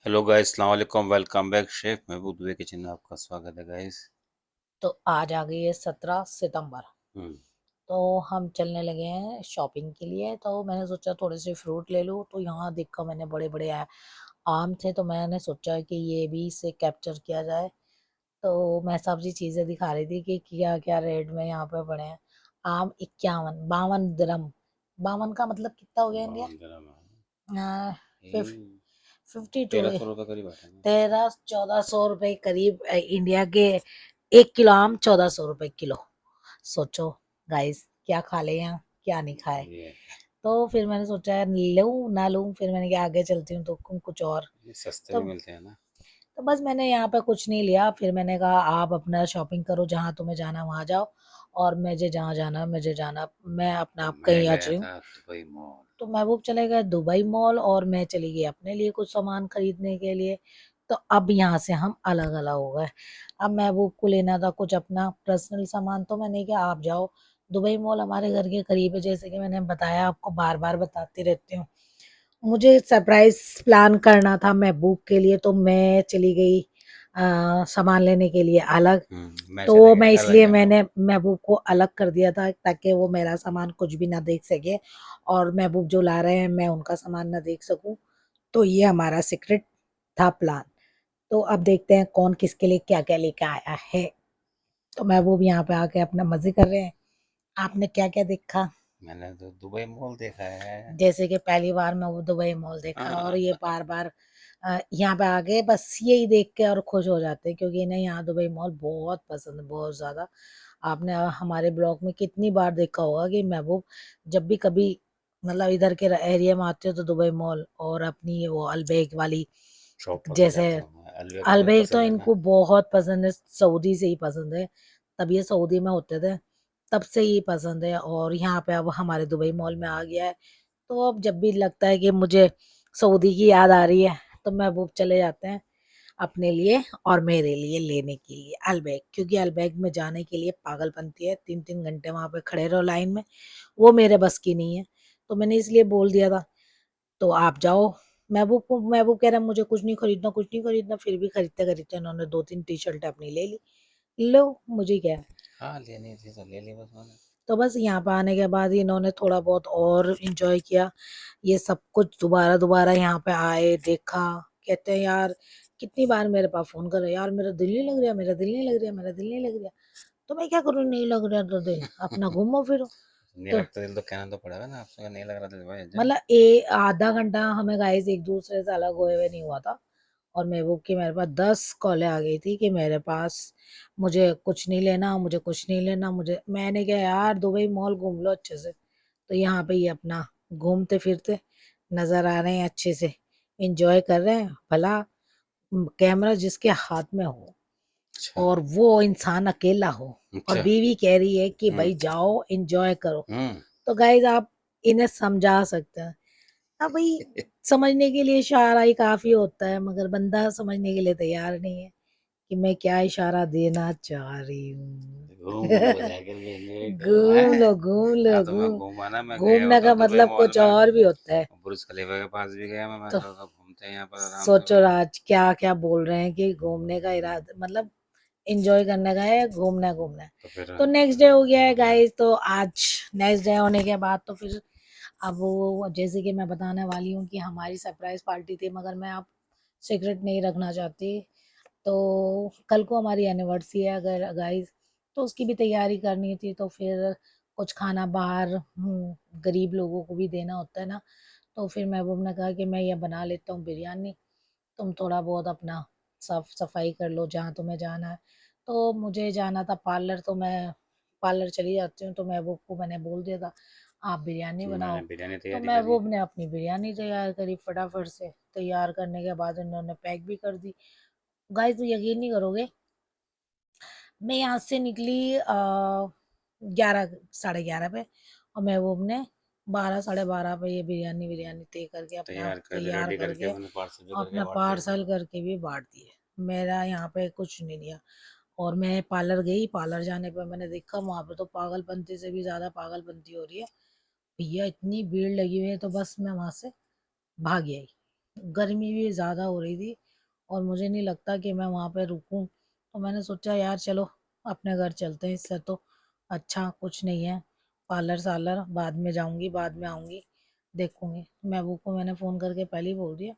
Hello guys, अस्सलाम वालेकुम। Welcome back. Chef महबूब Dubey kitchen में आपका स्वागत है गाइस। तो आज आ गई है 17 सितंबर। हम्म। तो हम चलने लगे हैं शॉपिंग के लिए। तो मैंने सोचा थोड़े से फ्रूट ले लूँ। तो यहाँ देखा मैंने बड़े बड़े आम थे, तो मैंने सोचा कि ये भी इसे कैप्चर किया जाए। तो मैं सब्जी चीज़ें दिखा रही थी कि क्या क्या रेट में यहाँ पे पड़े हैं। आम 51 52 दिरहम। 52 का मतलब कितना हो गया इंडिया? 52 यही 52। 1300 रुपये करीब आते हैं। 1300 1400 रुपए करीब इंडिया के। 1 किलो आम 1400 रुपए किलो। सोचो गाइस, क्या खा ले यहाँ, क्या नहीं खाए। ये तो फिर मैंने सोचा यार लूं ना लूं, फिर मैंने कहा आगे चलती हूँ तो कुछ और। ये सस्ते तो भी मिलते हैं ना। बस मैंने यहाँ पे कुछ नहीं लिया। फिर मैंने कहा आप अपना शॉपिंग करो, जहाँ तुम्हें जाना वहां जाओ, और मुझे जहाँ जाना मुझे जाना, मैं अपना तो आप मैं कहीं आ गया रही हूँ। था दुबई मॉल। तो महबूब चले गए दुबई मॉल और मैं चली गई अपने लिए कुछ सामान खरीदने के लिए। तो अब यहाँ से हम अलग अलग हो गए। अब महबूब को लेना था कुछ अपना पर्सनल सामान, तो मैंने कहा आप जाओ। दुबई मॉल हमारे घर के करीब है, जैसे कि मैंने बताया, आपको बार बार बताती रहती हूँ। मुझे सरप्राइज प्लान करना था महबूब के लिए, तो मैं चली गई सामान लेने के लिए अलग। मैं चले तो गए मैं अलग इसलिए जगह। मैंने महबूब को अलग कर दिया था ताकि वो मेरा सामान कुछ भी ना देख सके, और महबूब जो ला रहे हैं मैं उनका सामान ना देख सकूं। तो ये हमारा सीक्रेट था प्लान। तो अब देखते हैं कौन किसके लिए क्या क्या लेके आया है। तो महबूब यहाँ पे आके अपना मजे कर रहे हैं। आपने क्या क्या देखा? मैंने तो दुबई मॉल देखा है। जैसे कि पहली बार मैं वो दुबई मॉल देखा, और ये बार बार यहाँ पे आके बस यही देख के और खुश हो जाते हैं, क्योंकि इन्हें यहाँ दुबई मॉल बहुत पसंद है, बहुत ज्यादा। आपने हमारे ब्लॉग में कितनी बार देखा होगा कि महबूब जब भी कभी मतलब इधर के एरिया में आते हो तो दुबई मॉल और अपनी ये वो अलबेग वाली, शॉप पे जैसे जाता हूँ मैं। अलविया तो बहुत अलबेग तो पसंद है ना। इनको बहुत पसंद है, सऊदी से ही पसंद है। तब ये सऊदी में होते थे, तब से ही पसंद है, और यहाँ पे अब हमारे दुबई मॉल में आ गया है। तो अब जब भी लगता है कि मुझे सऊदी की याद आ रही है, तो महबूब चले जाते हैं अपने लिए और मेरे लिए लेने के लिए अलबैग, क्योंकि अलबैग में जाने के लिए पागलपंती है। 3 3 घंटे वहां पे खड़े रहो लाइन में, वो मेरे बस की नहीं है। तो मैंने इसलिए बोल दिया था तो आप जाओ। महबूब कह रहा है मुझे कुछ नहीं खरीदना, कुछ नहीं खरीदना, फिर भी खरीदते खरीदते इन्होंने 2 3 टी शर्ट अपनी ले ली। लो, मुझे क्या है। हाँ, लेनी थी तो ले ली बस मैंने। तो बस यहाँ पे आने के बाद ही इन्होंने थोड़ा बहुत और इंजॉय किया, ये सब कुछ दोबारा दोबारा यहाँ पे आए, देखा। कहते हैं यार कितनी बार मेरे पास फोन करे, यार मेरा दिल नहीं लग रहा, मेरा दिल नहीं लग रहा, मेरा दिल नहीं लग रहा। तो मैं क्या करूँ, नहीं लग रहा तो दिल, अपना घूमो फिरो। नहीं तो लगता दिल तो कहना तो पड़ेगा ना आपसे। अगर नहीं लग रहा तो भाई जा। मतलब ए आधा घंटा हमें गाइस एक दूसरे से अलग हुए हुए नहीं हुआ था, और महबूब की मेरे पास 10 कॉलें आ गई थी कि मेरे पास मुझे कुछ नहीं लेना, मुझे कुछ नहीं लेना। मुझे मैंने कहा यार दुबई मॉल घूम लो अच्छे से। तो यहाँ पे ये अपना घूमते फिरते नजर आ रहे हैं, अच्छे से एंजॉय कर रहे हैं। भला कैमरा जिसके हाथ में हो अच्छा। और वो इंसान अकेला हो, और अच्छा। बीवी कह रही है कि हम्म। भाई जाओ एंजॉय करो, हम्म। तो गाइज आप इन्हें समझा सकते हैं। अब भाई समझने के लिए इशारा ही काफी होता है, मगर बंदा समझने के लिए तैयार नहीं है कि मैं क्या इशारा देना चाह रही हूँ। घूम लो जाकर मिलने को घूम है। लो घूम लो हाँ तो मैं घूम। घूमा ना, मैं गया घूमने होता का हूँ दुबई मतलब मॉल कुछ में। और भी होता है। बुर्ज खलीफा के पास भी गया मैं तो कहा घूमते हैं यहाँ पर आराम से सोचो भाई। राज क्या क्या बोल रहे हैं कि घूमने का इरादा मतलब एंजॉय करने का है, घूमना घूमना है। तो फिर तो नेक्स्ट डे हो गया है गाइस। तो आज नेक्स्ट डे होने के बाद तो फिर अब वो जैसे कि मैं बताने वाली हूँ कि हमारी सरप्राइज पार्टी थी, मगर मैं अब सीक्रेट नहीं रखना चाहती। तो कल को हमारी एनिवर्सरी है अगर गाइस, तो उसकी भी तैयारी करनी थी। तो फिर कुछ खाना बाहर गरीब लोगों को भी देना होता है ना। तो फिर महबूब ने कहा कि मैं ये बना लेता हूँ बिरयानी, तुम थोड़ा बहुत अपना साफ सफाई कर लो जहाँ तुम्हें जाना है। तो मुझे जाना था पार्लर, तो मैं पार्लर चली जाती हूँ। तो महबूब को मैंने बोल दिया था आप बिरयानी बनाओ। मैंने बिरयानी तो तैयारी करी। महबूब ने अपनी बिरयानी तैयार करी फटाफट से। तैयार करने के बाद उन्होंने पैक भी कर दी। गाइस तो यकीन नहीं करोगे, मैं यहाँ से निकली 11 साढ़े 11 पे, और महबूब ने 12 साढ़े 12 पे ये बिरयानी बिरयानी तय करके अपना तैयार कर तैयार रेडी करके करके मैंने पार्सल जो करके अपना बांट दिया था। पार्सल करके भी बांट दिए। मेरा यहाँ पे कुछ नहीं लिया। और मैं पार्लर गई, पार्लर जाने पे मैंने देखा वहां पे तो पागलपंती से भी ज्यादा पागलपंती हो रही है। भैया इतनी भीड़ लगी हुई है, तो बस मैं वहां से भाग आई। गर्मी भी ज़्यादा हो रही थी और मुझे नहीं लगता कि मैं वहाँ पे रुकूं, तो मैंने सोचा यार चलो अपने घर चलते हैं, इससे तो अच्छा कुछ नहीं है। पार्लर सार्लर बाद में जाऊंगी, बाद में आऊंगी, देखूंगी। महबूब को मैंने फ़ोन करके पहले ही बोल दिया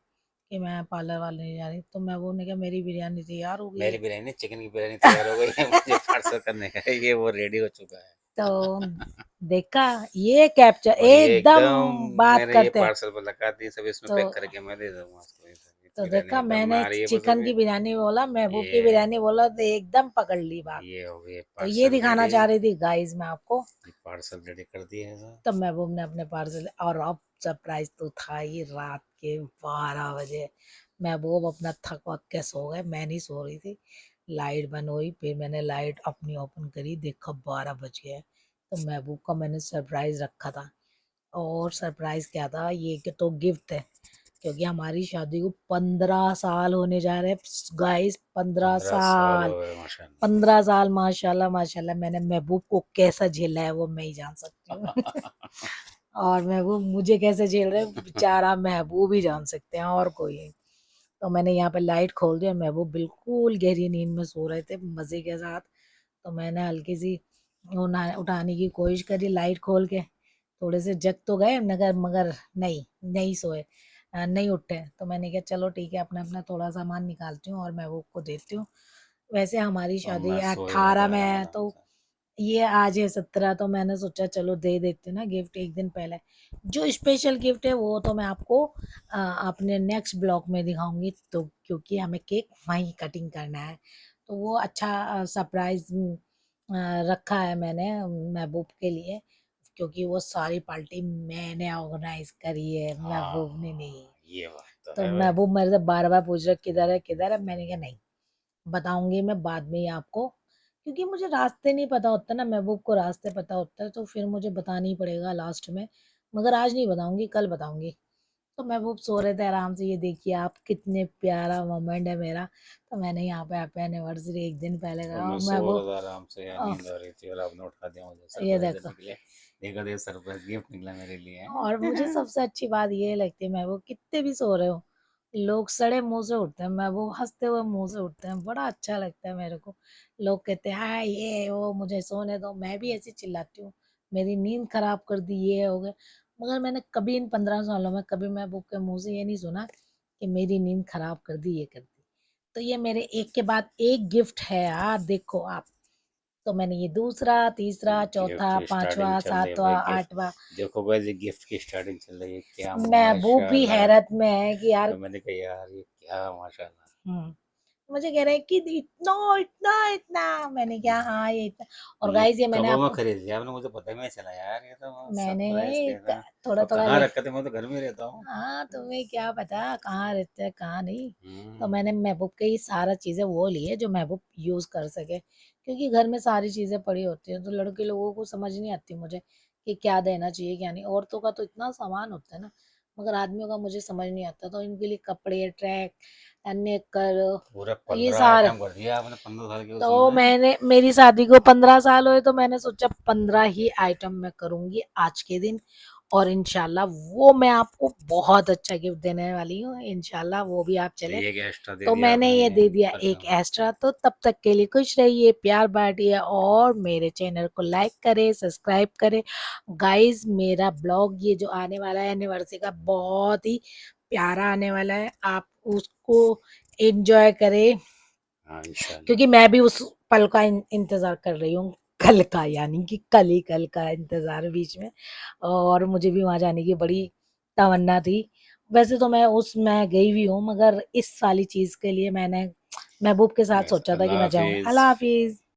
कि मैं पार्लर वाले नहीं जा रही, तो महबूब ने कहा मेरी बिरयानी तैयार हो गई मेरी है। बिरयानी, चिकन की बिरयानी तैयार हो गई है, मुझे पार्सल करने का है, ये वो रेडी हो चुका है। तो देखा, ये कैप्चर और ये एकदम एकदम बात मैंने ये करते हैं। पार्सल पर लगा दी, सब इसमें तो पैक करके मैं दे दूंगा उसको। ये तो बिरयानी देखा, बन मैंने आ रही है बस चिकन अभी। की बिरयानी बोला, महबूब की ये बिरयानी बोला, तो एकदम पकड़ ली बात। ये हो गई तो ये पार्सल दिखाना रेडी। चाह रही थी गाइस मैं आपको। ये पार्सल रेडी कर दिया है सर। तब महबूब ने अपने पार्सल, और अब सरप्राइज तो था ही। रात के 12 बजे महबूब अपना थक वक के सो गए, मैं नहीं सो रही थी। लाइट बंद हुई, फिर मैंने लाइट अपनी ओपन करी, देखा 12 बज गए। तो महबूब का मैंने सरप्राइज रखा था। और सरप्राइज क्या था, ये कि तो गिफ्ट है, क्योंकि हमारी शादी को 15 साल होने जा रहे हैं गाइस। पंद्रह 15 साल साल हो गए माशाल्लाह। 15 साल, माशाल्लाह माशाल्लाह। मैंने महबूब को कैसा झेला है वो मैं ही जान सकती हूँ। और महबूब मुझे कैसे झेल रहे हैं, बेचारा महबूब ही जान सकते हैं, और कोई नहीं। तो मैंने यहाँ पे लाइट खोल दी और महबूब बिल्कुल गहरी नींद में सो रहे थे मजे के साथ। तो मैंने हल्की सी उठाने की कोशिश करी लाइट खोल के। थोड़े से जग तो गए मगर मगर नहीं, नहीं सोए, नहीं उठे। तो मैंने कहा चलो ठीक है, अपना अपना थोड़ा सामान निकालती हूँ और महबूब को देती हूँ। वैसे हमारी और शादी मैं सोएगा 18 में आराम है, आराम तो से। ये आज है 17, तो मैंने सोचा चलो दे देते ना गिफ्ट एक दिन पहले। जो स्पेशल गिफ्ट है वो तो मैं आपको अपने नेक्स्ट ब्लॉग में दिखाऊंगी, तो क्योंकि हमें केक वहीं कटिंग करना है। तो वो अच्छा सरप्राइज रखा है मैंने महबूब के लिए, क्योंकि वो सारी पार्टी मैंने ऑर्गेनाइज करी है, महबूब ने नहीं। हाँ ये बात तो तो है भाई। महबूब मेरे से बार बार पूछ रहे किधर है किधर है, मैंने कहा नहीं, बताऊंगी मैं बाद में ही आपको। क्योंकि मुझे रास्ते नहीं पता होता ना, महबूब को रास्ते पता होता है, तो फिर मुझे बताना ही पड़ेगा लास्ट में। मगर आज नहीं बताऊंगी, कल बताऊंगी। तो महबूब सो रहे थे आराम से, ये देखिए आप कितने प्यारा मोमेंट है मेरा। तो मैंने यहाँ पे हैप्पी एनिवर्सरी एक दिन पहले और कहा, मैं और सो रहा महबूब था आराम से यार, नींद आ रही थी और आपने उठा दिया मुझे ये सरप्राइज देखो। देने के लिए। देखो देख, सरप्राइज गिफ्ट निकला मेरे लिए और मुझे है। सबसे अच्छी बात ये लगती है महबूब, कितने भी सो रहे हो, लोग सड़े मुंह से उठते हैं, महबूब हंसते हुए मुंह से उठते हैं, बड़ा अच्छा लगता है मेरे को। लोग कहते हैं हाँ ये वो, मुझे सोने दो, मैं भी ऐसी चिल्लाती हूँ मेरी नींद खराब कर दी, ये हो गया। मगर मैंने कभी इन 15 सालों में कभी महबूब के मुंह से ये नहीं सुना कि मेरी नींद खराब कर दी, ये कर दी। तो ये मेरे एक के बाद एक गिफ्ट है यार, देखो आप। तो मैंने ये दूसरा, तीसरा, गिफ्ट चौथा, की स्टार्टिंग पांचवा, चल रही है सातवां, भाई, गिफ्ट। आठवां। देखो भाई, ये गिफ्ट की स्टार्टिंग चल रही है, क्या महबूब भी माशाल्लाह। हैरत में है कि यार। तो मैंने कहा यार ये क्या माशाल्लाह। हम्म, मुझे कह रहे हैं कि इतना इतना इतना, मैंने क्या हाँ ये इतना। और ये गाइस ये मैंने कबों में आपको, खरीद लिया आपने, मुझे पता ही नहीं चला यार, ये तो मैंने सरप्राइज ये कैसा। थोड़ा और थोड़ा कहाँ ले। रखा थे, मैं तो घर में ही रहता हूँ। हाँ, तुम्हें क्या पता कहाँ रहते हैं कहाँ नहीं। तो हम्म। मैंने महबूब के ये सारा चीजें वो ली है जो महबूब यूज कर सके, क्योंकि घर में सारी चीजें पड़ी होती हैं, तो लड़के लोगों को समझ नहीं आती मुझे कि क्या देना चाहिए क्या नहीं। औरतों का तो इतना सामान होता है ना, मगर आदमियों का मुझे समझ नहीं आता। तो इनके लिए कपड़े, ट्रैक, नेकर, पूरा ये 15 सारे। आइटम कर दिया आपने 15 साल के तो उसमें। मैंने, मेरी शादी को 15 साल हुए, तो मैंने सोचा 15 ही आइटम मैं करूंगी आज के दिन। और इंशाल्लाह वो मैं आपको बहुत अच्छा गिफ्ट देने वाली हूँ, इंशाल्लाह वो भी आप तो चले। ये क्या एक्स्ट्रा दे तो दिया मैंने आपने, ये ये दे दिया एक कसम। एक्स्ट्रा। तो तब तक के लिए खुश रहिए, प्यार बांटिए और मेरे चैनल को लाइक करें, सब्सक्राइब करें। गाइस मेरा ब्लॉग ये जो आने वाला है एनिवर्सरी का, बहुत ही प्यारा आने वाला है, आप उसको एंजॉय करें। हाँ इंशाल्लाह। क्योंकि मैं भी उस पल का इंतजार कर रही हूँ, कल का, यानी कि कल ही कल का इंतजार बीच में। और मुझे भी वहां जाने की बड़ी तमन्ना थी। वैसे तो मैं उसमें गई भी हूँ, मगर इस वाली चीज के लिए मैंने महबूब के साथ बस सोचा था कि अल्लाह मैं जाऊंगी। हाफिज। अल्लाह हाफिज।